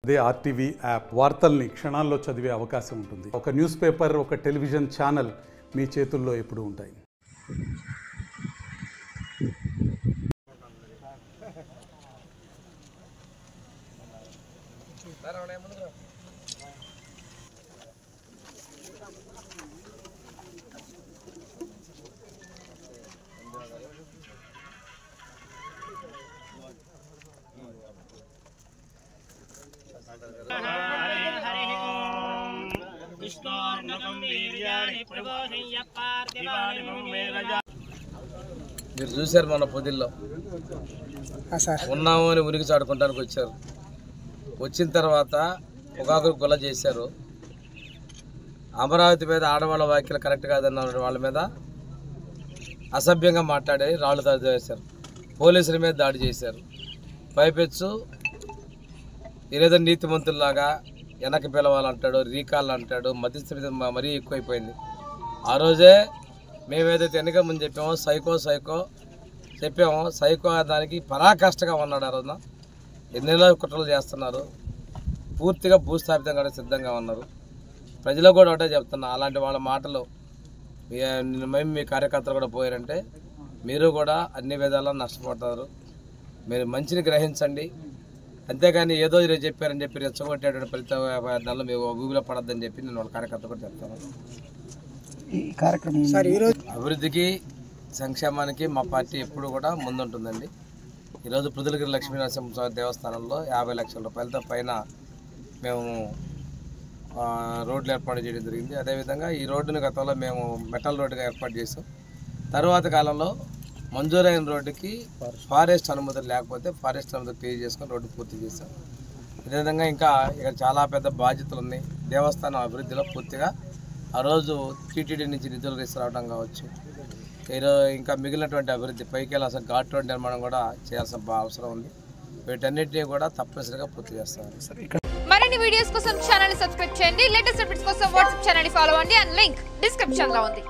అదే RTV app వార్తల్ని క్షణాల్లో చదివే అవకాశం ఉంటుంది. ఒక న్యూస్ పేపర్, ఒక టెలివిజన్ ఛానల్ మీ చేతుల్లో ఎప్పుడూ ఉంటాయి. మీరు చూశారు మన పొదిల్లో ఉన్నాము అని ఉనికి చాడుకోవడానికి వచ్చారు. వచ్చిన తర్వాత ఒకరు గొల్ల చేశారు. అమరావతి మీద ఆడవాళ్ళ వ్యాఖ్యలు కరెక్ట్ కాదన్న వాళ్ళ మీద అసభ్యంగా మాట్లాడి రాళ్ళు దాడి చేశారు. పోలీసుల మీద దాడి చేశారు. పైపెచ్చు ఏదో నీతిమంతుల్లాగా వెనక్కి పిలవాలంటాడు, రీకాల్ అంటాడు. మధ్యస్థితి మరీ ఎక్కువైపోయింది. ఆ రోజే మేమేదైతే ఎన్నిక ముందు చెప్పామో సైకో దానికి పరాకాష్ఠగా ఉన్నాడు. ఆ రోజున ఎన్నెన్నో కుట్రలు చేస్తున్నారు. పూర్తిగా భూస్థాపితం కూడా సిద్ధంగా ఉన్నారు. ప్రజలకు కూడా ఒకటే చెప్తున్నా, అలాంటి వాళ్ళ మాటలు మేము మీ కార్యకర్తలు కూడా పోయారంటే మీరు కూడా అన్ని విధాలా నష్టపోతారు. మీరు మంచిని గ్రహించండి. అంతేగాని ఏదో ఈరోజు చెప్పారని చెప్పి రెచ్చగొట్టేటువంటి ఫలితాలు మేము గూగుల్లో పడద్దని చెప్పి నేను వాళ్ళ కార్యకర్తలు కూడా చెప్తాను. అభివృద్ధికి సంక్షేమానికి మా పార్టీ ఎప్పుడు కూడా ముందుంటుందండి. ఈరోజు పృథులగిరి లక్ష్మీనరసింహస్వామి దేవస్థానంలో 50 లక్షల రూపాయలతో పైన మేము రోడ్లు ఏర్పాటు చేయడం జరిగింది. అదేవిధంగా ఈ రోడ్డుని గతంలో మేము మెటల్ రోడ్డుగా ఏర్పాటు చేసాం. తర్వాత కాలంలో మంజూరైన రోడ్డుకి ఫారెస్ట్ అనుమతులు లేకపోతే ఫారెస్ట్ అనుమతులు క్లియర్ చేసుకొని రోడ్డు పూర్తి చేశాం. అదేవిధంగా ఇంకా ఇక్కడ చాలా పెద్ద బాధ్యతలు ఉన్నాయి. దేవస్థానం అభివృద్ధిలో పూర్తిగా ఆ రోజు టీటీడీ నుంచి నిధులు తీసుకురావడం కావచ్చు, ఈరోజు ఇంకా మిగిలినటువంటి అభివృద్ధి పైకి వెళ్ళి అసలు ఘాట్ రోడ్ నిర్మాణం కూడా చేయాల్సిన అవసరం ఉంది. వీటన్నిటినీ కూడా తప్పనిసరిగా పూర్తి చేస్తారు. మరిన్ని వీడియోస్ కోసం ఛానల్ సబ్స్క్రైబ్ చేయండి. లేటెస్ట్ అప్డేట్స్ కోసం వాట్సాప్ ఛానల్ ఫాలో అవ్వండి. అండ్ లింక్ డిస్క్రిప్షన్ లో ఉంది.